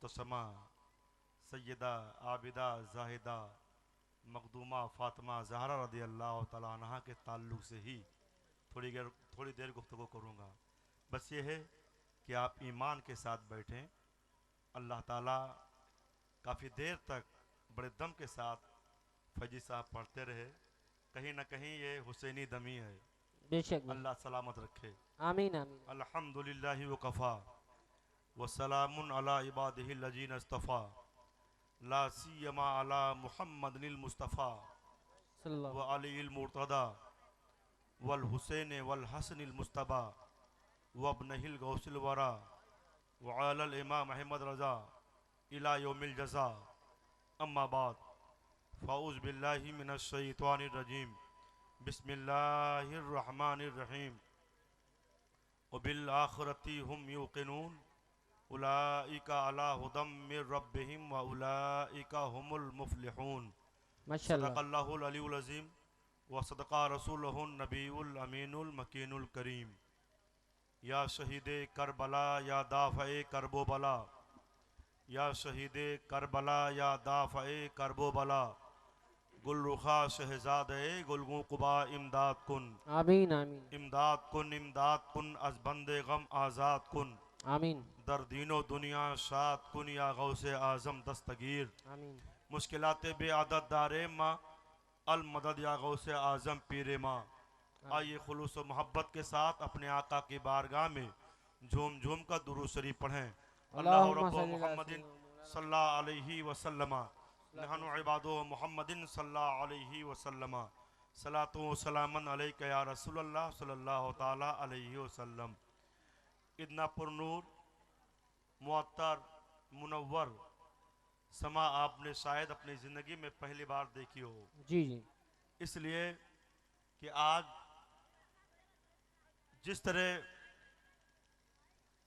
मुस्तसमा सैयदा आबिदा जाहिदा मखदूमा फ़ातिमा ज़हरा रदी अल्लाह तआला अन्हा के ताल्लुक़ से ही थोड़ी देर गुफ्तगू करूँगा। बस ये है कि आप ईमान के साथ बैठें। अल्लाह ताला काफ़ी देर तक बड़े दम के साथ फैजी साहब पढ़ते रहे। कहीं ना कहीं ये हुसैनी दमी है। बेशक अल्लाह सलामत रखे। आमीन आमीन। अल्हम्दुलिल्लाहि व कफ़ा व सलामुन अला इबादिहिल लजीन इस्तफ़ा ला सियमा अला मुहम्मदिल मुस्तफ़ा व सल्लल्लाहु अलील मुर्तदा वल हुसैन वल हसनिल मुस्तबा व अब्नहिल गौसिल वरा व अलल इमाम अहमद रज़ा इला यौमिल जज़ा। अम्मा बाद फ़ाउज़ बिल्लाहि मिनश शैतानिर रजीम बिस्मिल्लाहिर रहमानिर रहीम व बिल आखिरति हुम युक़िनून उलाइका अला हुदम मिर रब्बिहिम व उलाइका हुमुल मुफ़्लिहून। माशाल्लाह। सदक़ल्लाहुल अलीयुल अज़ीम व सदक़ा रसूलुहुन नबीयुल अमीनुल मकीनुल करीम। या शहीदे करबला या दाफ़ए करबो बला या शहीदे करबला या दाफ़ए करबो बला गुल रुखा शहजादे गुलगू कुबा इमदाद कुन आमीन आमीन इमदाद कुन अज बंदे गम आज़ाद कुन आमीन दर दीनो दुनिया शाद कुन या गौसे आज़म दस्तगीर आमीन मुश्किलात बे आदत दारे माँ अल मदद या गौसे आज़म पीरे माँ। आइए खुलूस व मोहब्बत के साथ अपने आका की बारगाह में झूम झूम कर दुरूद शरीफ पढ़ें। अल्लाह अल्लाहुम्मा रब्बु सल्ली अला मुहम्मदिन सय्यिदिना सल्लल्लाहु अलैहि वसल्लम नहनु इबादु मुहम्मदिन सल्लल्लाहु अलैहि वसल्लम सलातु व सलामन अलैका या रसूलल्लाह सल्लल्लाहु ताला अलैहि वसल्लम। इतना पुरनूर मुअत्तर मुनव्वर समा आपने शायद अपनी ज़िंदगी में पहली बार देखी हो। जी जी इसलिए कि आज जिस तरह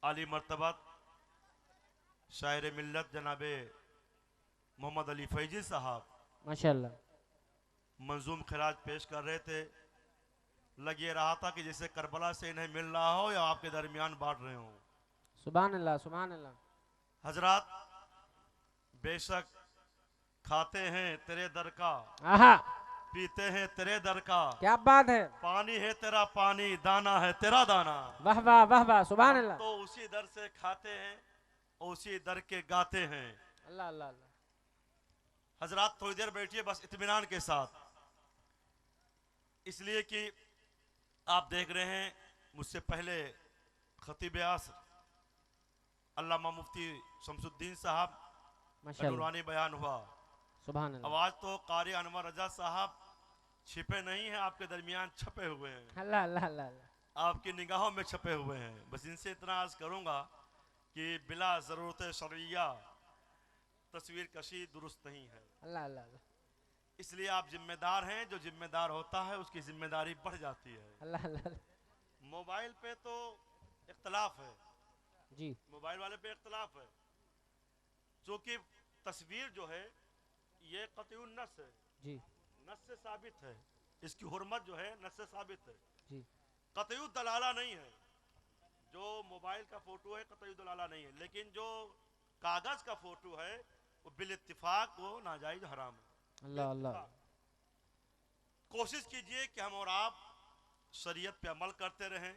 आली मर्तबत शायर मिल्लत जनाबे मोहम्मद अली फैजी साहब माशाल्लाह। मंजूम खराज पेश कर रहे थे। लग ये रहा था कि जैसे करबला से इन्हें मिल रहा हो या आपके दरमियान बांट रहे हो। सुभान अल्लाह सुभान अल्लाह। हजरात, बेशक खाते हैं तेरे दर का, आहा पीते हैं तेरे दर का, क्या बात है। पानी है तेरा पानी, दाना है तेरा दाना। वाह वाह वाह वाह सुभान हम अल्लाह। तो उसी दर से खाते हैं और उसी दर के गाते हैं। अल्लाह अल्लाह अल्लाह। हजरात थोड़ी देर बैठिए बस इत्मीनान के साथ, इसलिए कि आप देख रहे हैं मुझसे पहले खतीब आसर अल्लामा मुफ्ती शमसुद्दीन साहब का माशाल्लाह नूरानी बयान हुआ। सुभान अल्लाह। आवाज तो कारी अनवर रजा साहब छिपे नहीं हैं, आपके दरमियान छपे हुए हैं, अल्लाह अल्लाह अल्लाह अल्लाह। आपकी निगाहों में छपे हुए हैं। बस इनसे इतना अर्ज करूंगा कि बिला ज़रूरत शरइया तस्वीर कशी दुरुस्त नहीं है। अल्लाह अल्लाह अल्लाह। इसलिए आप जिम्मेदार हैं, जो जिम्मेदार होता है उसकी जिम्मेदारी बढ़ जाती है। अल्लाह अल्लाह। मोबाइल पे तो इख्तलाफ है, जी मोबाइल वाले पे इख्तलाफ है, जो कि तस्वीर जो है ये कतई नस है, जी नस से साबित है, इसकी हुर्मत जो है नस से साबित है, जी कतई दलाला नहीं है। जो मोबाइल का फोटो है कतई दलाला नहीं है, लेकिन जो कागज का फोटो है वो बिल इत्तिफाक वो नाजायज हराम है। अल्लाह अल्लाह। कोशिश कीजिए कि हम और आप शरीयत पे अमल करते रहें।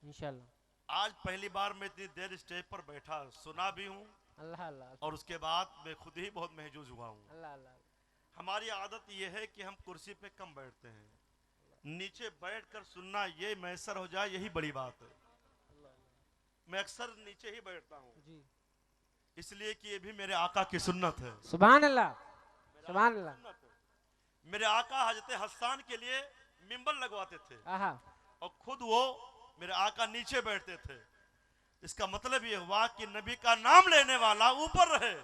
इंशाल्लाह। आज पहली बार मैं इतनी देर स्टेज पर बैठा सुना भी हूँ अल्लाह अल्लाह और उसके बाद मैं खुद ही बहुत महजूज हुआ हूँ। अल्लाह अल्लाह। हमारी आदत यह है कि हम कुर्सी पे कम बैठते हैं, नीचे बैठकर सुनना ये मैसर हो जाए यही बड़ी बात है। मैं अक्सर नीचे ही बैठता हूँ, जी इसलिए कि ये भी मेरे आका की सुन्नत है। सुभान अल्लाह सुभान अल्लाह। सुन्नत है। मेरे आका हजरत हस्सान के लिए मिंबर लगवाते थे आहा और खुद वो मेरे आका नीचे बैठते थे। इसका मतलब ये हुआ कि नबी का नाम लेने वाला ऊपर रहे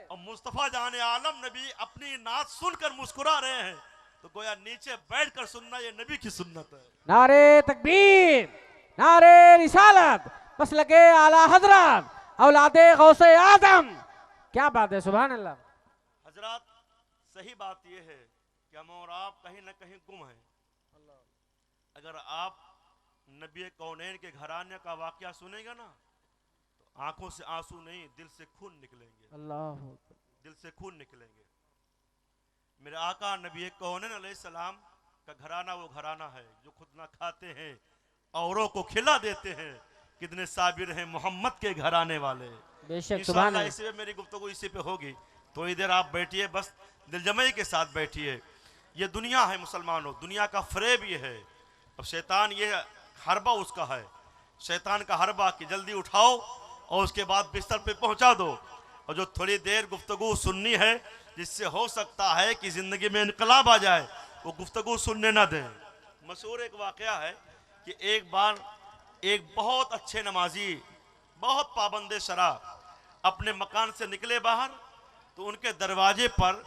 और मुस्तफा जाने आलम नबी अपनी नात सुनकर मुस्कुरा रहे हैं, तो गोया नीचे बैठकर सुनना ये नबी की सुन्नत है। नारे तकबीर नारे रिसालत बस लगे आला हजरत औलादे गौसे आदम। क्या बात है सुभान अल्लाह। हजरत, सही बात यह है कि हम और आप कहीं ना कहीं गुम हैं। अगर आप नबी कौनैन के घराने का वाकया सुनेगा ना तो आंखों से आंसू नहीं, दिल से खून निकलेंगे, अल्लाह दिल से खून निकलेंगे। मेरे आका नबी कौनैन अलैहिस्सलाम का घराना वो घराना है जो खुद ना खाते हैं औरों को खिला देते हैं। कितने साबिर हैं मोहम्मद के घराने वाले। बेशक सुभान इंशाअल्लाह अल्लाह। इसी पे मेरी गुफ्तगू इसी पे होगी। थोड़ी देर आप बैठिए, बस दिलजमई के साथ बैठिए। ये दुनिया है मुसलमानों, दुनिया का फरेब ये है। अब शैतान ये हरबा उसका है, शैतान का हरबा कि जल्दी उठाओ और उसके बाद बिस्तर पे पहुंचा दो। और जो थोड़ी देर गुफ्तगू सुननी है जिससे हो सकता है कि जिंदगी में इनकलाब आ जाए, वो गुफ्तगू सुनने ना दें। मशहूर एक वाकया है कि एक बार एक बहुत अच्छे नमाजी, बहुत पाबंदे शरा अपने मकान से निकले बाहर, तो उनके दरवाजे पर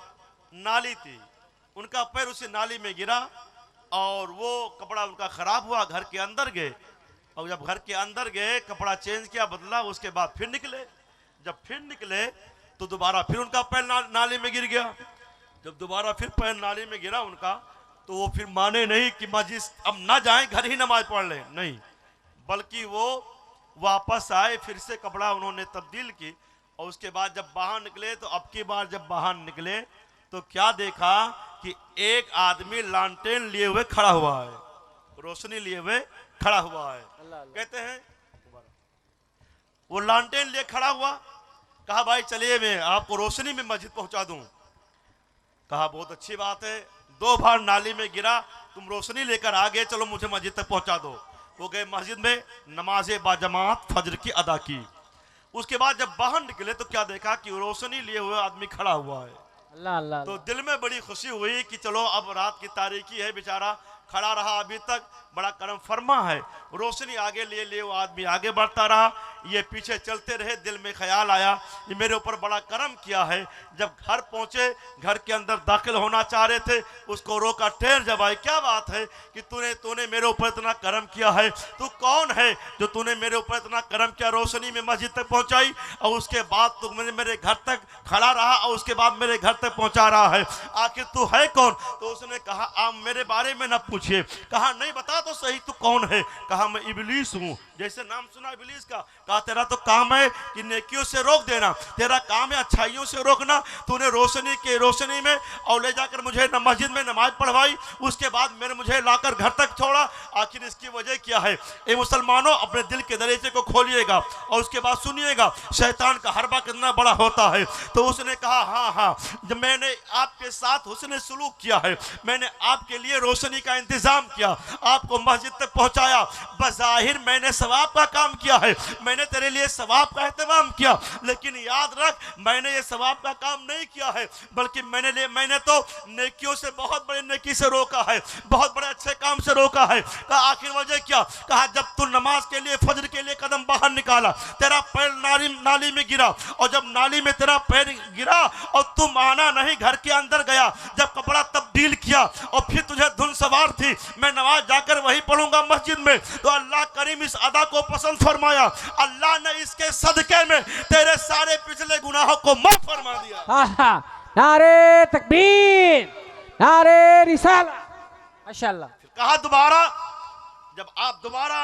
नाली थी। उनका पैर उसी नाली में गिरा और वो कपड़ा उनका खराब हुआ। घर के अंदर गए और जब घर के अंदर गए, कपड़ा चेंज किया, बदला, उसके बाद फिर निकले। जब फिर निकले तो दोबारा फिर उनका पैर नाली में गिर गया। जब दोबारा फिर पैर नाली में गिरा उनका, तो वो फिर माने नहीं कि मस्जिद अब ना जाएं, घर ही नमाज पढ़ लें, नहीं, बल्कि वो वापस आए, फिर से कपड़ा उन्होंने तब्दील की। और उसके बाद जब बाहर निकले, तो अब की बार जब बाहर निकले तो क्या देखा कि एक आदमी लालटेन लिए हुए खड़ा हुआ है, रोशनी लिए हुए खड़ा हुआ है। कहते हैं वो लालटेन लिए खड़ा हुआ। कहा भाई चलिए मैं आपको रोशनी में मस्जिद पहुंचा दूं। कहा बहुत अच्छी बात है, 2 बार नाली में गिरा, तुम रोशनी लेकर आ गए, चलो मुझे मस्जिद तक पहुंचा दो। वो गए मस्जिद में, नमाज बाजमात फजर की अदा की। उसके बाद जब बाहर निकले तो क्या देखा कि रोशनी लिए हुए आदमी खड़ा हुआ है। अल्लाह अल्लाह। तो दिल में बड़ी खुशी हुई कि चलो अब रात की तारीकी है, बेचारा खड़ा रहा अभी तक, बड़ा करम फरमा है। रोशनी आगे लिए लिए वो आदमी आगे बढ़ता रहा, ये पीछे चलते रहे। दिल में ख्याल आया ये मेरे ऊपर बड़ा करम किया है। जब घर पहुंचे, घर के अंदर दाखिल होना चाह रहे थे, उसको रोका। ठहर जा भाई, क्या बात है कि तूने मेरे ऊपर इतना करम किया है? तू कौन है जो तूने मेरे ऊपर इतना करम किया, रोशनी में मस्जिद तक पहुंचाई और उसके बाद तू मेरे घर तक खड़ा रहा और उसके बाद मेरे घर तक पहुंचा रहा है, आखिर तू है कौन? तो उसने कहा आप मेरे बारे में न पूछिए। कहा नहीं, बता तो सही तू कौन है? कहा मैं इबलीस हूँ। जैसे नाम सुना इबलीस का, कहा तेरा तो काम है कि नेकियों से रोक देना, तेरा काम है अच्छाइयों से रोकना। तूने रोशनी में और ले जाकर मुझे मस्जिद में नमाज पढ़वाई, उसके बाद मुझे लाकर घर तक छोड़ा, आखिर इसकी वजह क्या है? ए मुसलमानों, अपने दिल के दरीचे को खोलिएगा और उसके बाद सुनिएगा शैतान का हरबा कितना बड़ा होता है। तो उसने कहा हाँ, जब मैंने आपके साथ हुस्न सलूक किया है, मैंने आपके लिए रोशनी का इंतजाम किया, आपको मस्जिद तक पहुंचाया, बज़ाहिर मैंने सवाब का काम किया है, मैंने तेरे लिए सवाब का एहतमाम किया, लेकिन याद रख मैंने ये सवाब का काम नहीं किया है, बल्कि मैंने तो नेकियों से, बहुत बड़ी नेकी से रोका है, बहुत बड़े अच्छे काम से रोका है। कहा आखिर वजह क्या? कहा जब तू नमाज के लिए, फजर के लिए कदम बाहर निकाला, तेरा पैर नाली में गिरा, और जब नाली में तेरा पैर गिरा और तू माना नहीं, घर के अंदर गया, जब कपड़ा तब्दील किया और फिर तुझे धुन सवार थी मैं नमाज जाकर वही पढ़ूंगा मस्जिद में, तो अल्लाह करीम इस अदा को पसंद फरमाया। अल्लाह ने इसके सदके में तेरे सारे पिछले गुनाहों को माफ फरमा दिया। नारे तकबीर, नारे रिसाला, माशाअल्लाह। कहा दोबारा, जब आप दोबारा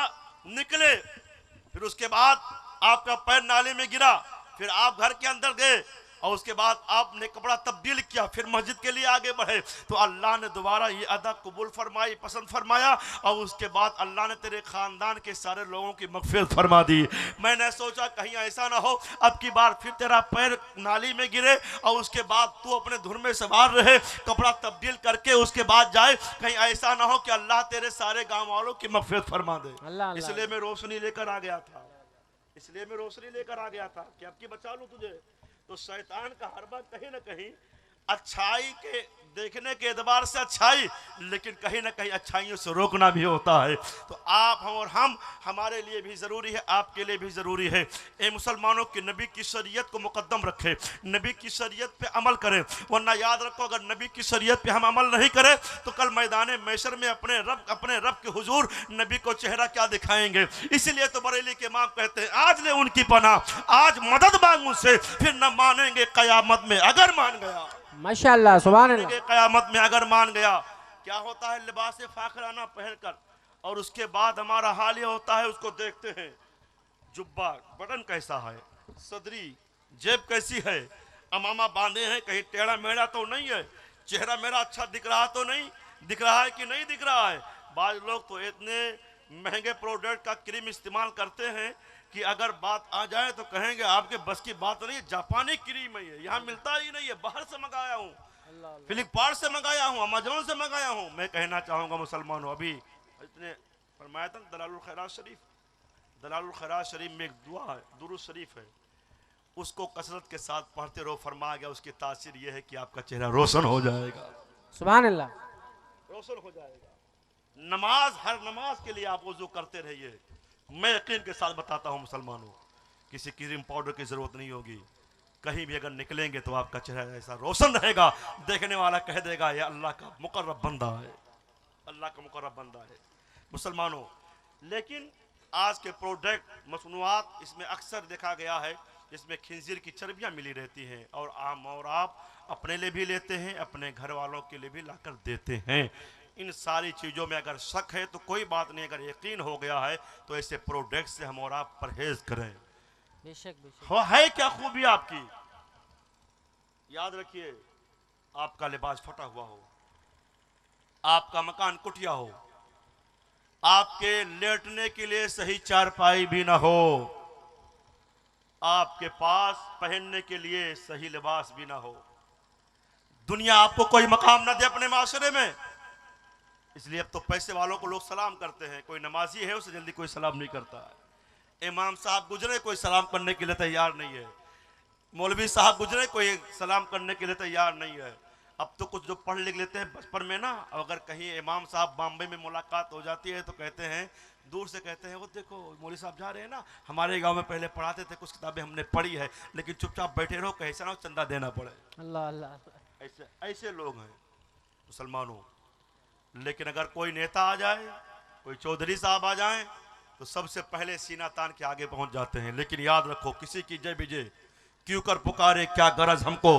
निकले, फिर उसके बाद आपका पैर नाले में गिरा, फिर आप घर के अंदर गए और उसके बाद आपने कपड़ा तब्दील किया, फिर मस्जिद के लिए आगे बढ़े, तो अल्लाह ने दोबारा ये अदा कबूल फरमाई, पसंद फरमाया, और उसके बाद अल्लाह ने तेरे खानदान के सारे लोगों की मगफिरत फरमा दी। मैंने सोचा कहीं ऐसा ना हो अब की बार फिर तेरा पैर नाली में गिरे और उसके बाद तू अपने धुन में सवार रहे, कपड़ा तब्दील करके उसके बाद जाए, कहीं ऐसा ना हो कि अल्लाह तेरे सारे गाँव वालों की मगफिरत फरमा दे। इसलिए मैं रोशनी लेकर आ गया था, इसलिए मैं रोशनी लेकर आ गया था कि अब की बचा लूं तुझे। तो शैतान का हरबा कहीं ना कहीं अच्छाई के देखने के एतबार से अच्छाई, लेकिन कहीं ना कहीं अच्छाइयों से रोकना भी होता है। तो आप हम और हम, हमारे लिए भी ज़रूरी है, आपके लिए भी ज़रूरी है। ए मुसलमानों की नबी की शरीयत को मुकद्दम रखें, नबी की शरीयत पे अमल करें, वरना याद रखो अगर नबी की शरीयत पे हम अमल नहीं करें तो कल मैदान मैशर में अपने रब के हुजूर नबी को चेहरा क्या दिखाएंगे। इसीलिए तो बरेली के इमाम कहते हैं आज ले उनकी पनाह, आज मदद मांगू से, फिर न मानेंगे कयामत में अगर मान गया। माशाअल्लाह, सुभान अल्लाह। कयामत में अगर मान गया। क्या होता है लिबास फाखराना पहनकर, और उसके बाद हमारा हाल ये होता है, उसको देखते हैं जुब्बा बटन कैसा है, सदरी जेब कैसी है, अमामा बांधे हैं, कहीं टेढ़ा मेढ़ा तो नहीं है, चेहरा मेरा अच्छा दिख रहा तो नहीं दिख रहा है कि नहीं दिख रहा है। बाज लोग तो इतने महंगे प्रोडक्ट का क्रीम इस्तेमाल करते हैं कि अगर बात आ जाए तो कहेंगे आपके बस की बात नहीं, जापानी क्रीम है, यहाँ मिलता ही नहीं है, बाहर से मंगाया हूँ, फ्लिपकार्ट से मंगाया हूँ, अमेजोन से मंगाया हूँ। मैं कहना चाहूँगा मुसलमानों, अभी इतने फरमाया था दलालुल खैरात शरीफ, दलालुल खैरात शरीफ में एक दुआ है, दुरूद शरीफ है, उसको कसरत के साथ पढ़ते रहो, फरमाया गया उसकी तासीर यह है कि आपका चेहरा रोशन हो जाएगा, सुभान अल्लाह, रोशन हो जाएगा। नमाज, हर नमाज के लिए आप वुजू करते रहिए। मैं यकीन के साथ बताता हूँ मुसलमानों, किसी क्रीम पाउडर की जरूरत नहीं होगी, कहीं भी अगर निकलेंगे तो आपका चेहरा ऐसा रोशन रहेगा, देखने वाला कह देगा ये अल्लाह का मुकर्रब बंदा है, अल्लाह का मुकर्रब बंदा है मुसलमानों। लेकिन आज के प्रोडक्ट मसनूआत, इसमें अक्सर देखा गया है इसमें खिंजीर की चर्बियाँ मिली रहती हैं, और आप अपने लिए भी लेते हैं, अपने घर वालों के लिए भी लाकर देते हैं। इन सारी चीज़ों में अगर शक है तो कोई बात नहीं, अगर यकीन हो गया है तो ऐसे प्रोडक्ट से हम और आप परहेज करें। बेशक बेशक। हो है क्या खूबी आपकी, याद रखिए, आपका लिबास फटा हुआ हो, आपका मकान कुटिया हो, आपके लेटने के लिए सही चारपाई भी ना हो, आपके पास पहनने के लिए सही लिबास भी ना हो, दुनिया आपको कोई मकाम ना दे अपने माशरे में, इसलिए अब तो पैसे वालों को लोग सलाम करते हैं, कोई नमाजी है उसे जल्दी कोई सलाम नहीं करता है, इमाम साहब गुजरे कोई सलाम करने के लिए तैयार नहीं है, मौलवी साहब गुजरे कोई सलाम करने के लिए तैयार नहीं है। अब तो कुछ जो पढ़ लिख लेते हैं बचपन में ना, अगर कहीं इमाम साहब बॉम्बे में मुलाकात हो जाती है तो कहते हैं, दूर से कहते हैं वो देखो मौलवी साहब जा रहे हैं ना, हमारे गांव में पहले पढ़ाते थे, कुछ किताबें हमने पढ़ी है, लेकिन चुपचाप बैठे रहो, कैसे ना चंदा देना पड़े। अल्लाह अल्लाह, ऐसे ऐसे लोग हैं मुसलमानों। लेकिन अगर कोई नेता आ जाए, कोई चौधरी साहब आ जाए, तो सबसे पहले सीना तान के आगे पहुंच जाते हैं। लेकिन याद रखो, किसी की जय विजय क्यों कर पुकारे, क्या गरज हमको,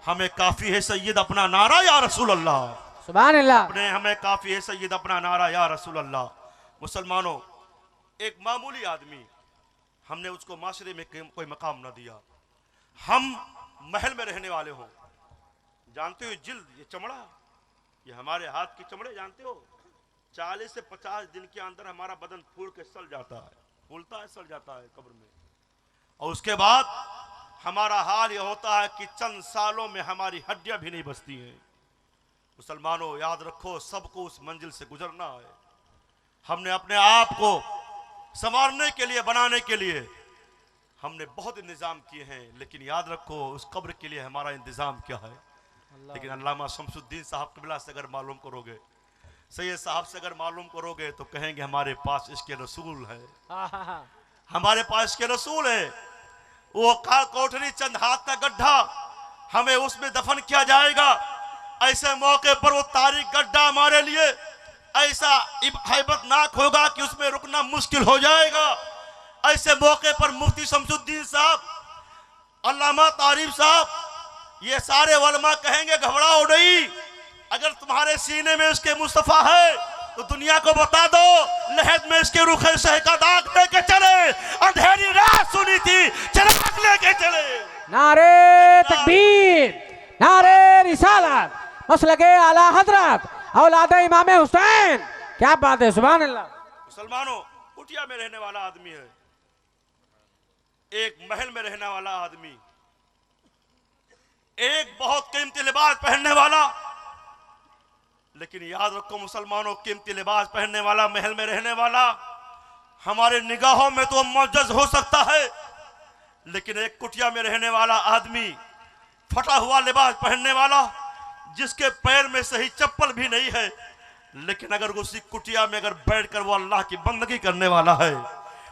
हमें काफी है सैयद अपना नारा या रसूल अल्लाह, सुभान अल्लाह, अपने हमें काफी है सैयद अपना नारा या रसूल अल्लाह। मुसलमानों, एक मामूली आदमी, हमने उसको माशरे में कोई मकाम ना दिया, हम महल में रहने वाले हों, जानते हो जिल्द, ये चमड़ा, ये हमारे हाथ की चमड़े जानते हो, 40 से 50 दिन के अंदर हमारा बदन फूल के सड़ जाता है, फूलता है, सड़ जाता है कब्र में, और उसके बाद हमारा हाल यह होता है कि चंद सालों में हमारी हड्डियां भी नहीं बचती हैं। मुसलमानों याद रखो, सबको उस मंजिल से गुजरना है। हमने अपने आप को संवारने के लिए, बनाने के लिए हमने बहुत इंतजाम किए हैं, लेकिन याद रखो उस कब्र के लिए हमारा इंतजाम क्या है। लेकिन अल्लामा शमसुद्दीन साहब क़िबला से अगर मालूम करोगे, सैयद साहब से अगर मालूम करोगे, तो कहेंगे हमारे पास इसके रसूल है, हमारे पास इसके रसूल है। वो काल कोठरी चंद हाथ का गड्ढा, हमें उसमें दफन किया जाएगा। ऐसे मौके पर वो तारीख गड्ढा हमारे लिए ऐसा हैबतनाक होगा कि उसमें रुकना मुश्किल हो जाएगा। ऐसे मौके पर मुफ्ती शमसुद्दीन साहब, अल्लामा तारिफ साहब, ये सारे उलमा कहेंगे घबराओ नहीं, अगर तुम्हारे सीने में इसके मुस्तफा है तो दुनिया को बता दो, लहद में इसके रुखे शह का दाग लेके चले, अंधेरी रात सुनी थी चिराग लेके चले। नारे तकबीर, नारे रिसालत, मसलके आला हजरत, औलादे इमाम हुसैन, क्या बात है, सुभान अल्लाह। मुसलमानों, कुटिया में रहने वाला आदमी है, एक महल में रहने वाला आदमी, एक बहुत कीमती लिबास पहनने वाला। लेकिन याद रखो मुसलमानों, कीमती लिबास पहनने वाला, महल में रहने वाला, हमारे निगाहों में तो मुअज्जज हो सकता है, लेकिन एक कुटिया में रहने वाला आदमी, फटा हुआ लिबास पहनने वाला, जिसके पैर में सही चप्पल भी नहीं है, लेकिन अगर उसी कुटिया में अगर बैठकर वो अल्लाह की बंदगी करने वाला है,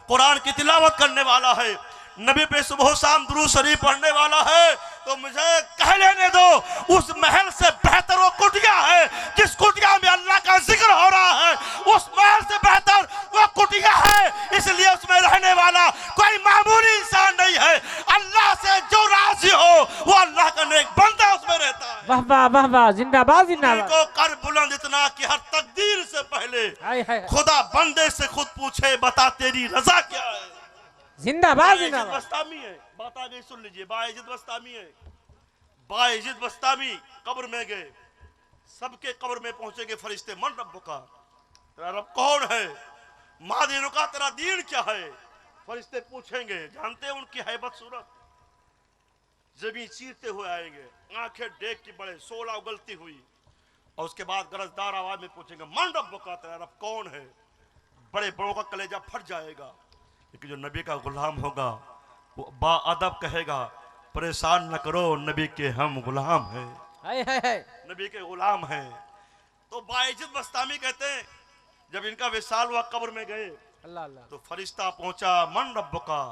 कुरान की तिलावत करने वाला है, नबी पे सुबह शाम दुरूद शरीफ पढ़ने वाला है, तो मुझे कह लेने दो, उस महल से बेहतर वो कुटिया है जिस कुटिया में अल्लाह का जिक्र हो रहा है, उस महल से बेहतर वो कुटिया है, इसलिए उसमें रहने वाला कोई मामूली इंसान नहीं है। अल्लाह से जो राजी हो वो अल्लाह का नेक बंदा उसमें रहता है। वाह वाह वाह वाह, जिंदाबाद जिंदाबाद। को कर बुलंद इतना कि हर तकदीर से पहले खुदा बंदे से खुद पूछे, बता तेरी रजा क्या है। जिंदाबाद बायजीद जिंदाबाद। बस्तामी है, बात आ गई सुन लीजिए। बायजीद बस्तामी है, बायजीद बस्तामी कब्र में गए, सबके कब्र में पहुंचेंगे फरिश्ते, मन रब्बुका, तेरा रब कौन है, माँ दीनों का तेरा दीन क्या है। फरिश्ते पूछेंगे, जानते हैं उनकी हैबत सूरत, जमीन चीरते हुए आएंगे, आंखें देख की बड़े 16 उगलती हुई, और उसके बाद गरजदार आवाज में पूछेंगे, मन रब्बुका, तेरा रब कौन है। बड़े बड़ों का कलेजा फट जाएगा, लेकिन जो नबी का गुलाम होगा वो बाअदब कहेगा, परेशान न करो, नबी के हम गुलाम हैं, हाय हाय हाय। नबी के गुलाम हैं। तो बायजीद बस्तामी कहते हैं, जब इनका विशाल हुआ कब्र में गए अल्लाह अल्लाह। तो फरिश्ता पहुंचा, मन रब्बुका,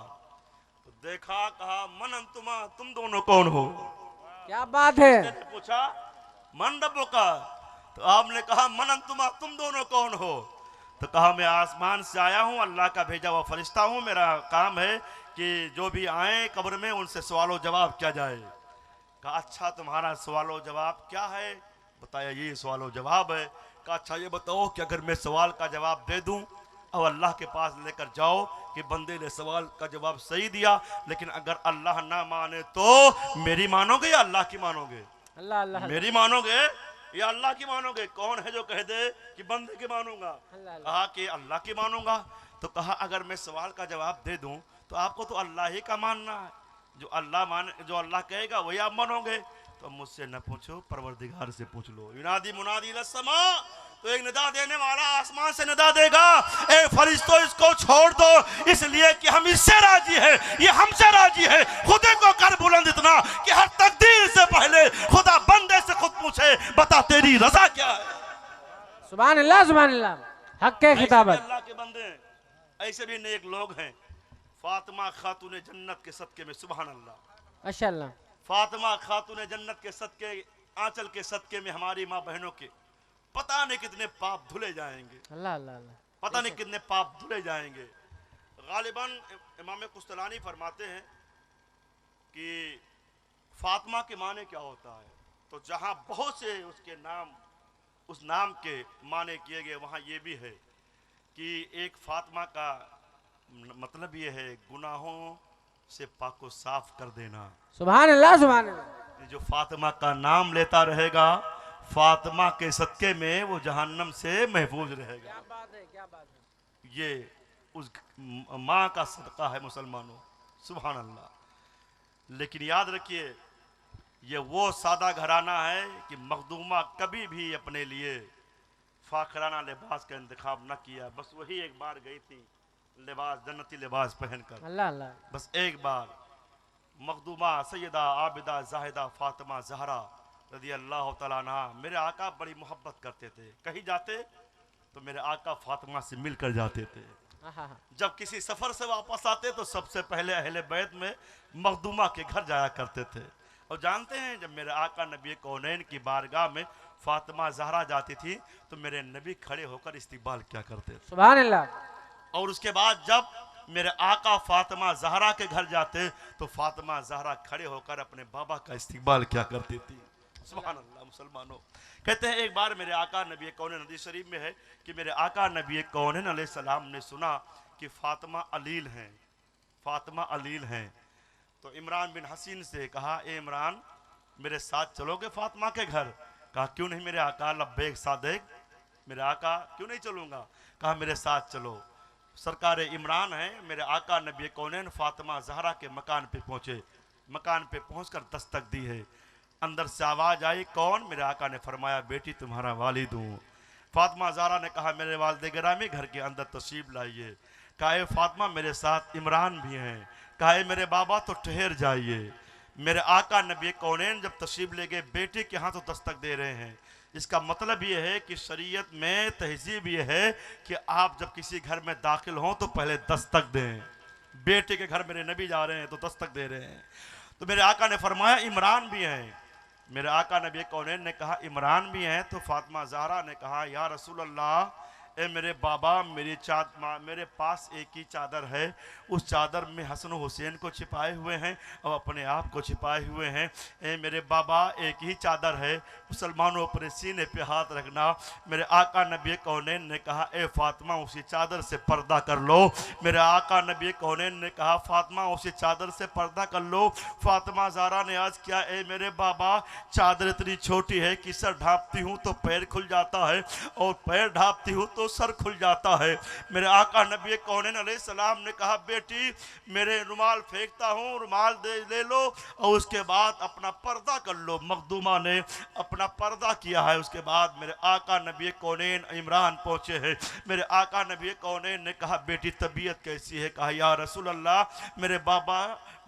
तो देखा, कहा मन अंतुमा, तुम दोनों कौन हो। क्या बात है। मैंने पूछा मन रब्बुका, तो आपने कहा मन अंतुमा, तुम दोनों कौन हो। तो कहा मैं आसमान से आया हूँ, अल्लाह का भेजा हुआ फरिश्ता हूँ, मेरा काम है कि जो भी आए कब्र में उनसे सवालो जवाब किया जाए। कहा अच्छा तुम्हारा सवालो जवाब क्या है, बताया ये सवालो जवाब है। कहा अच्छा ये बताओ कि अगर मैं सवाल का जवाब दे दूं और अल्लाह के पास लेकर जाओ कि बंदे ने सवाल का जवाब सही दिया, लेकिन अगर अल्लाह ना माने तो मेरी मानोगे या अल्लाह की मानोगे। अल्लाह अल्लाह। मेरी मानोगे या अल्लाह की मानोगे। कौन है जो कह दे कि बंदे की मानूंगा। अल्लाह अल्लाह। कहा कि अल्लाह की मानूंगा। तो कहा अगर मैं सवाल का जवाब दे दूं तो आपको तो अल्लाह ही का मानना है, जो अल्लाह माने, जो अल्लाह कहेगा वही आप मानोगे। तो मुझसे न पूछो, परवरदिगार से पूछ लो। युनादी मुनादी लस्समा, तो एक निदा देने वाला आसमान से निदा देगा, ए फरिश्तों इसको छोड़ दो, इसलिए कि हम इससे राजी है, ये हमसे राजी है। खुदे को कर बुलंद इतना कि हर तकदीर से पहले खुदा बंदे से खुद पूछे, बता तेरी रजा क्या है। सुभान अल्लाह सुभान अल्लाह। हक के ऐसे भी खिताबत। अल्लाह के बंदे हैं, ऐसे भी नेक लोग हैं। फातिमा खातून जन्नत के सदके में, सुभान अल्लाह, माशाअल्लाह। फातिमा खातून जन्नत के सदके, आंचल के सदके में हमारी माँ बहनों के पता नहीं कितने पाप धुले जाएंगे, अल्लाह अल्लाह अल्लाह। पता नहीं कितने पाप धुले जाएंगे। गालिबन इमाम कुस्तलानी फरमाते हैं कि फातिमा के माने क्या होता है, तो जहाँ बहुत से उसके नाम, उस नाम के माने किए गए, वहाँ ये भी है कि एक फातिमा का मतलब ये है गुनाहों से पाको साफ कर देना। सुभान अल्लाह सुभान अल्लाह। जो फातिमा का नाम लेता रहेगा, फातिमा के सदके में वो जहन्नम से महफूज रहेगा। क्या बात है, क्या बात है। ये उस माँ का सदका है मुसलमानों, सुभान अल्लाह। लेकिन याद रखिए, ये वो सादा घराना है कि मखदूमा कभी भी अपने लिए फाखराना लिबास का इंतखाब न किया। बस वही एक बार गई थी लिबास, जन्नती लिबास पहनकर, अल्लाह अल्लाह। बस एक बार। मखदूमा सैयदा आबिदा जाहिदा फातिमा जहरा रज़ी अल्लाह तआला अन्हा, मेरे आका बड़ी मोहब्बत करते थे। कहीं जाते तो मेरे आका फातिमा से मिलकर जाते थे। जब किसी सफ़र से वापस आते तो सबसे पहले अहले बैत में मखदूमा के घर जाया करते थे। और जानते हैं, जब मेरे आका नबी कौनैन की बारगाह में फातिमा जहरा जाती थी तो मेरे नबी खड़े होकर इस्तकबाल क्या करते थे, सुभान अल्लाह। और उसके बाद जब मेरे आका फातिमा जहरा के घर जाते तो फातिमा जहरा खड़े होकर अपने बाबा का इस्तकबाल क्या करती थी। सुभान अल्लाह। मुसलमानों, कहते हैं एक बार मेरे आका नबी कौनैन, हदीस शरीफ में है कि मेरे आका नबी कौनैन अलैहिस्सलाम ने सुना कि फातिमा अलील हैं, फातिमा अलील हैं। तो इमरान बिन हसीन से कहा, ए इमरान मेरे साथ चलोगे फातिमा के घर। कहा क्यों नहीं मेरे आका, लब्बैक सादिक, मेरे आका क्यों नहीं चलूँगा। कहा मेरे साथ चलो। सरकार इमरान है, मेरे आका नबी कौनैन फातिमा जहरा के मकान पे पहुँचे। मकान पे पहुँचकर दस्तक दी है, अंदर से आवाज़ आई, कौन। मेरे आका ने फरमाया, बेटी तुम्हारा वालिद हूँ। फातिमा जहरा ने कहा, मेरे वालिद गिरामी घर के अंदर तशरीफ लाइए। कहा फातिमा मेरे साथ इमरान भी हैं। कहा मेरे बाबा तो ठहर जाइए। मेरे आका नबी कौनैन जब तशरीफ ले गए, बेटे के हाथों दस्तक दे रहे हैं। इसका मतलब ये है कि शरीयत में तहजीब ये है कि आप जब किसी घर में दाखिल हों तो पहले दस्तक दें। बेटे के घर मेरे नबी जा रहे हैं तो दस्तक दे रहे हैं। तो मेरे आका ने फरमाया इमरान भी हैं। मेरे आका नबी कौनैन ने कहा इमरान भी हैं। तो फातिमा ज़हरा ने कहा, या रसूल अल्लाह, ए मेरे बाबा, मेरे पास एक ही चादर है, उस चादर में हसन हुसैन को छिपाए हुए हैं और अपने आप को छिपाए हुए हैं। ए मेरे बाबा, एक ही चादर है, मुसलमानों अपने सीने पे हाथ रखना। मेरे आका नबी कौनैन ने कहा, ए फातिमा उसी चादर से पर्दा कर लो। मेरे आका नबी कौनैन ने कहा, फातिमा उसी चादर से पर्दा कर लो। फातिमा ज़हरा ने आज किया, ए मेरे बाबा, चादर इतनी छोटी है कि सर ढांपती हूँ तो पैर खुल जाता है और पैर ढांपती हूँ तो सर खुल जाता है। मेरे आका नबी कौनैन अलैहिस्सलाम ने कहा, बेटी मेरे रुमाल फेंकता हूँ, रुमाल ले लो और उसके बाद अपना पर्दा कर लो। मखदूमा ने अपना पर्दा किया है। उसके बाद मेरे आका नबी कौनैन इमरान पहुँचे हैं। मेरे आका नबी कौनैन ने कहा, बेटी तबीयत कैसी है? कहा, या रसूल अल्लाह, मेरे बाबा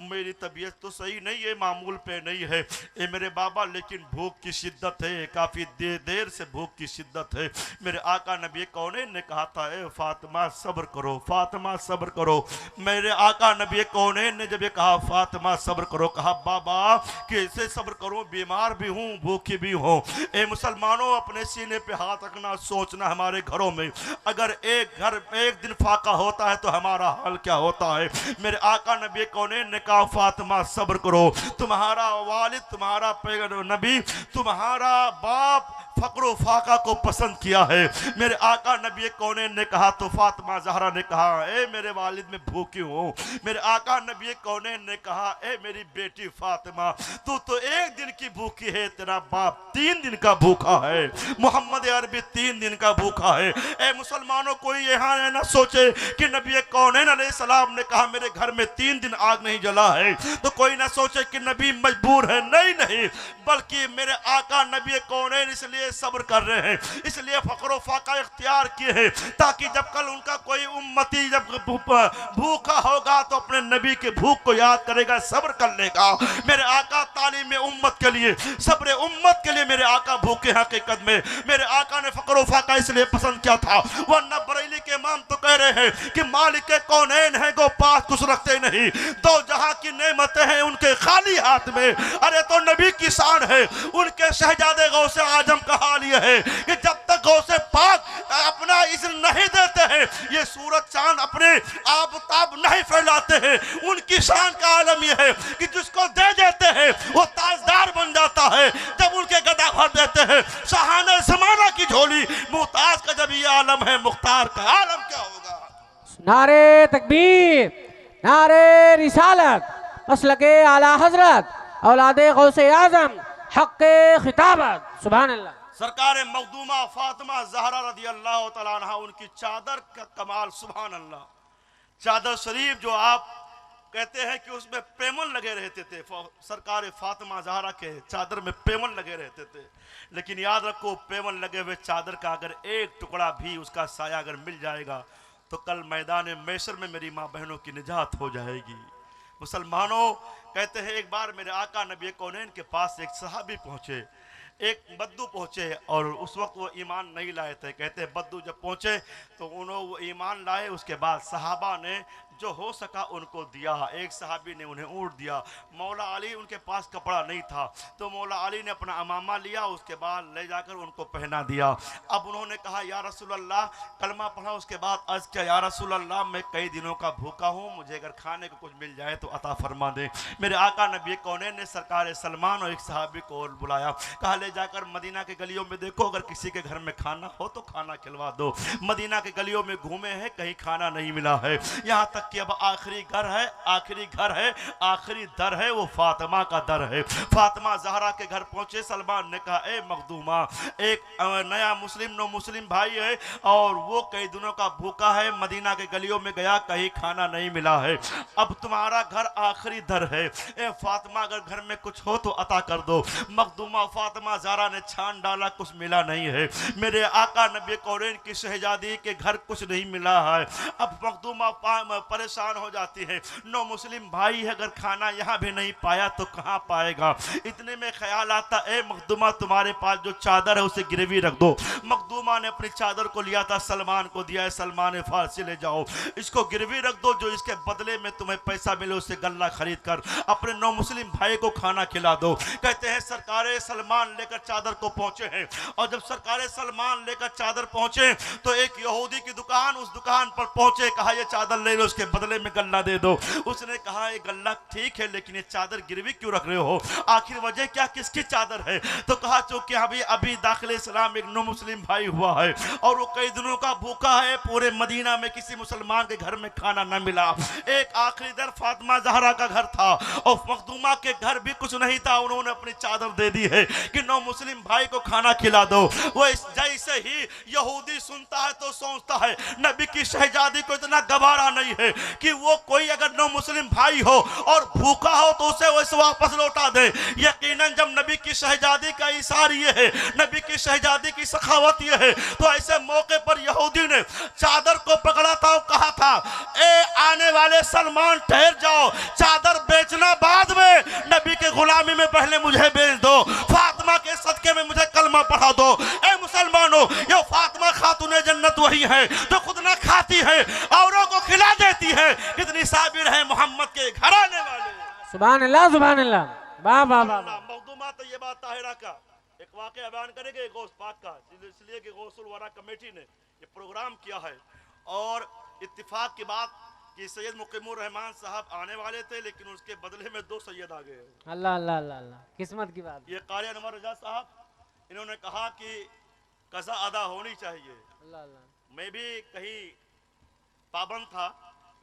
मेरी तबीयत तो सही नहीं है, मामूल पे नहीं है ए मेरे बाबा, लेकिन भूख की शिद्दत है, काफ़ी देर से भूख की शिद्दत है। मेरे आका नबी कौनैन ने कहा था, ए फातिमा सब्र करो, फातिमा सब्र करो। मेरे आका नबी कौनैन ने जब ये कहा फातिमा सब्र करो, कहा बाबा कैसे सब्र करूं, बीमार भी हूं, भूखी भी हूं। ए मुसलमानों, अपने सीने पे हाथ रखना, सोचना हमारे घरों में अगर एक दिन फाका होता है तो हमारा हाल क्या होता है। मेरे आका नबी कौनैन ने कहा, फातिमा सब्र करो, तुम्हारा वालिद, तुम्हारा पैगंबर नबी, तुम्हारा बाप फक्र फाका को पसंद किया है। मेरे आका नबी कौनैन ने कहा तो फातिमा ज़हरा ने कहा, ए मेरे वालिद मैं भूखी हूँ। मेरे आका नबी कौनैन ने कहा, ए मेरी बेटी फातिमा, तू तो एक दिन की भूखी है, तेरा बाप 3 दिन का भूखा है, मोहम्मद अरबी 3 दिन का भूखा है। ए मुसलमानों, कोई यहाँ ना सोचे कि नबी कौनैन अलैहिस्सलाम ने कहा मेरे घर में 3 दिन आग नहीं जला है तो कोई ना सोचे कि नबी मजबूर है। नहीं, बल्कि मेरे आका नबी कौनैन इसलिए सब्र कर रहे हैं, इसलिए फक्र फाका इख्तियार किए हैं ताकि जब कल उनका कोई उम्मती जब भूखा होगा तो अपने नबी के भूख को याद करेगा, सब्र कर लेगा। मेरे आका तालीम उम्मत के लिए, सब्र उम्मत के लिए मेरे आका भूखे हकीकत में मेरे आका ने फक्र फाका इसलिए पसंद किया था। वरना बरेली के इमाम तो कह रहे हैं कि मालिक कौनैन है गो पास कुछ रखते नहीं, 2 जहां की नेमतें हैं उनके खाली हाथ में। अरे तो नबी की शान है, उनके शहजादे गौसे आजम का हाल यह है कि जब तक गौसे पाक अपना इज़्न नहीं देते हैं, ये सूरज चांद अपने आबताब नहीं फैलाते हैं। उनकी शान का आलम यह है कि जिसको दे देते हैं वो ताजदार बन जाता है, जब उनके गदा भर देते हैं शाहाने ज़माना की झोली। मुमताज का जब ये आलम है, मुख्तार का आलम क्या होगा। नारे तकबीर, नारे रिसालत, मसलके आला हजरत, औलादे गौसे आजम, हक़ खिताबत, सुभान अल्लाह। सरकार मखदूमा फातिमा ज़हरा रज़ी अल्लाह तआला अन्हा, उनकी चादर का कमाल, सुभान अल्लाह। चादर शरीफ जो आप कहते हैं कि उसमें पेमन लगे रहते थे, सरकार फातिमा ज़हरा के चादर में पेमन लगे रहते थे। लेकिन याद रखो, पेमन लगे हुए चादर का अगर एक टुकड़ा भी उसका साया अगर मिल जाएगा तो कल मैदान मैशर में मेरी माँ बहनों की निजात हो जाएगी। मुसलमानों, कहते हैं एक बार मेरे आका नबी कौनैन के पास एक सहाबी पहुँचे, एक बद्दू पहुँचे और उस वक्त वो ईमान नहीं लाए थे। कहते हैं बद्दू जब पहुँचे तो उन्होंने वो ईमान लाए, उसके बाद सहाबा ने जो हो सका उनको दिया। एक सहाबी ने उन्हें ऊँट दिया। मौला अली उनके पास कपड़ा नहीं था तो मौला अली ने अपना अमामा लिया, उसके बाद ले जाकर उनको पहना दिया। अब उन्होंने कहा, या रसूल अल्लाह, कलमा पढ़ा, उसके बाद अर्ज़ किया, या रसूल अल्लाह, मैं कई दिनों का भूखा हूँ, मुझे अगर खाने को कुछ मिल जाए तो अता फरमा दे। मेरे आका नबी कौनैन ने सरकार सलमान और एक सहाबी को बुलाया, कहा ले जाकर मदीना के गलियों में देखो, अगर किसी के घर में खाना हो तो खाना खिलवा दो। मदीना के गलियों में घूमे हैं, कहीं खाना नहीं मिला है। यहाँ तक कि अब आखिरी घर है, आखिरी घर है, आखिरी दर है, वो फातिमा का दर है। फातिमा ज़हरा के घर पहुंचे। सलमान ने कहा, ए मखदूमा, एक नया मुस्लिम भाई है और वो कई दिनों का भूखा है, मदीना के गलियों में गया, कहीं खाना नहीं मिला है। अब तुम्हारा घर आखिरी दर है, ए फातिमा, अगर घर में कुछ हो तो अता कर दो। मखदूमा फातिमा ज़हरा ने छान डाला, कुछ मिला नहीं है। मेरे आका नबी कौनैन की शहजादी के घर कुछ नहीं मिला है। अब मखदूमा परेशान हो जाती है, नो मुस्लिम भाई है, अगर खाना यहाँ भी नहीं पाया तो कहाँ पाएगा। इतने में ख्याल आता, ए मखदूमा, तुम्हारे पास जो चादर है उसे गिरवी रख दो। मखदूमा ने अपनी चादर को लिया था, सलमान को दिया है, सलमान फारसी ले जाओ, इसको गिरवी रख दो, जो इसके बदले में तुम्हें पैसा मिले उससे गल्ला खरीद कर अपने नौ मुस्लिम भाई को खाना खिला दो। कहते हैं सरकार सलमान लेकर चादर को पहुंचे हैं। और जब सरकार सलमान लेकर चादर पहुंचे तो एक यहूदी की दुकान, उस दुकान पर पहुंचे, कहा ये चादर ले लो, उसके बदले में गल्ला दे दो। उसने कहा ये गल्ला ठीक है, लेकिन ये चादर गिरवी क्यों रख रहे हो, आखिर वजह क्या, किसकी चादर है? तो कहा चूंकि अभी दाखिल इस्लाम एक नो मुस्लिम भाई हुआ है और वो कई दिनों का भूखा है, पूरे मदीना में किसी मुसलमान के घर में खाना न मिला। एक आखिरी दर फातिमा ज़हरा का घर था और मखदूमा के घर भी कुछ नहीं था, उन्होंने अपनी चादर दे दी है कि नो मुस्लिम भाई को खाना खिला दो। वो जैसे ही यहूदी सुनता है तो सोचता है नबी की शहजादी को इतना गवारा नहीं है कि वो कोई अगर नो मुस्लिम भाई हो और भूखा हो तो उसे वैसे वापस लौटा दे। यकीनन जब नबी की शहजादी का इशार ये है, नबी की शहजादी की सखावत ये है, तो ऐसे मौके पर यहूदी ने चादर को पकड़ा था और कहा था ए आने वाले सलमान ठहर जाओ, चादर बेचना बाद में, नबी के गुलामी में पहले मुझे बेच दो, फातिमा के सदके में मुझे कलमा पढ़ा दो। ए मुसलमानों, ये फातिमा खातूने जन्नत वही है जो खुद ना खाती है औरों को खिला देती है। कितनी साबिर है मोहम्मद के घराने वाले। सुभान अल्लाह, सुभान अल्लाह, वाह वाह वाह। मखदूमा तो ये बात ताहिरा का एक वाकया बयान करेंगे गौस पाक का, इसलिए कि गौसुल वरा कमेटी ने ये प्रोग्राम किया है और इत्तिफाक की बात कि सैयद मुकीमुर रहमान साहब आने वाले थे, लेकिन उसके बदले में 2 सैयद आ गए। अल्लाह अल्लाह अल्लाह अल्लाह, किस्मत की बात। ये कारी अनवर रजा साहब, इन्होंने कहा कि कज़ा अदा होनी चाहिए। अल्लाह अल्लाह। मैं भी कहीं पाबंद था,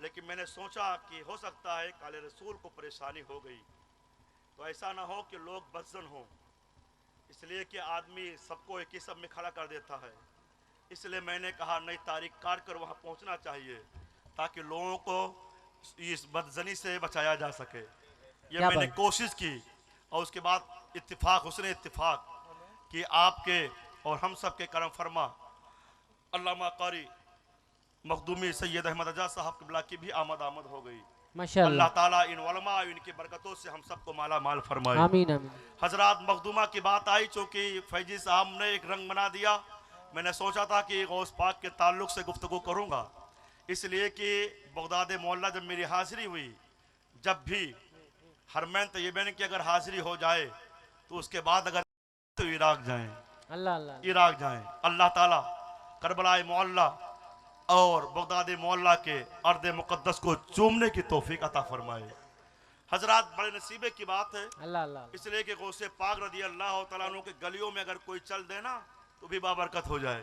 लेकिन मैंने सोचा कि हो सकता है काले रसूल को परेशानी हो गई, तो ऐसा ना हो कि लोग बदजन हों, इसलिए कि आदमी सबको एक ही सब में खड़ा कर देता है। इसलिए मैंने कहा नई तारीख काट कर वहाँ पहुँचना चाहिए ताकि लोगों को इस बदजनी से बचाया जा सके। ये मैंने कोशिश की और उसके बाद इत्तिफाक, हुस्न इत्तिफाक कि आपके और हम सब के करम फरमा अल्लामा कारी मखदूमी सैयद अहमद रजा साहब क़िबला की भी आमद हो गई। माशाअल्लाह। अल्लाह ताला इन उलमा इनकी बरकतों से हम सबको माला माल फरमाए। आमीन आमीन। हजरात, मखदूमा की बात आई, चूँकि फैजी साहब ने एक रंग बना दिया। मैंने सोचा था कि गौस पाक के ताल्लुक से गुफ्तगू करूँगा, इसलिए कि बगदाद मोहल्ला जब मेरी हाजिरी हुई, जब भी हरमैन तैयबैन की अगर हाजिरी हो जाए तो उसके बाद अगर तो इराक जाएं, अल्लाह अल्लाह, इराक जाएं। अल्लाह ताला करबलाए मोहल्ला और बगदाद मोहल्ला के अर्द मुक़द्दस को चूमने की तौफीक अता फरमाए। हजरात, बड़े नसीबे की बात है, अल्लाह अल्लाह, इसलिए कि गौसे पाक रदी अल्लाह तआला अन्हु के गलियों में अगर कोई चल देना तो भी बाबरकत हो जाए।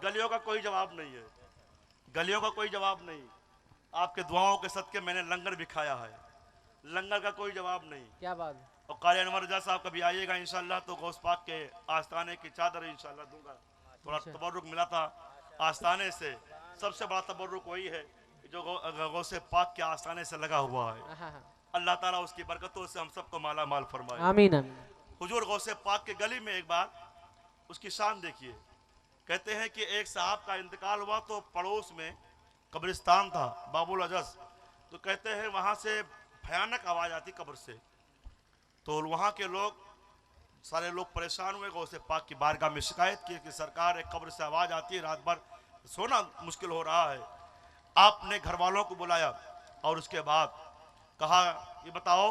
गलियों का कोई जवाब नहीं है, गलियों का कोई जवाब नहीं। आपके दुआओं के सदके मैंने लंगर भी खाया है, लंगर का कोई जवाब नहीं। क्या बात है। और कारी अनवर रजा साहब कभी आइएगा इंशाल्लाह तो गौस पाक के आस्थाने की चादर इंशाल्लाह दूंगा। थोड़ा तबर्रुक मिला था आस्थाने से, सबसे बड़ा तबर्रुक वही है जो गौसे पाक के आस्थाने से लगा हुआ है। अल्लाह ताला उसकी बरकतों से हम सबको माला माल फरमाए। आमीन आमीन। हुजूर गौसे पाक के गली में एक बार उसकी शान देखिए। कहते हैं कि एक साहब का इंतकाल हुआ तो पड़ोस में कब्रिस्तान था बाबुल अजस, तो कहते हैं वहाँ से भयानक आवाज़ आती कब्र से, तो वहाँ के लोग सारे लोग परेशान हुए, गौसे पाक की बारगाह में शिकायत की कि सरकार एक कब्र से आवाज़ आती है, रात भर सोना मुश्किल हो रहा है। आपने घर वालों को बुलाया और उसके बाद कहा ये बताओ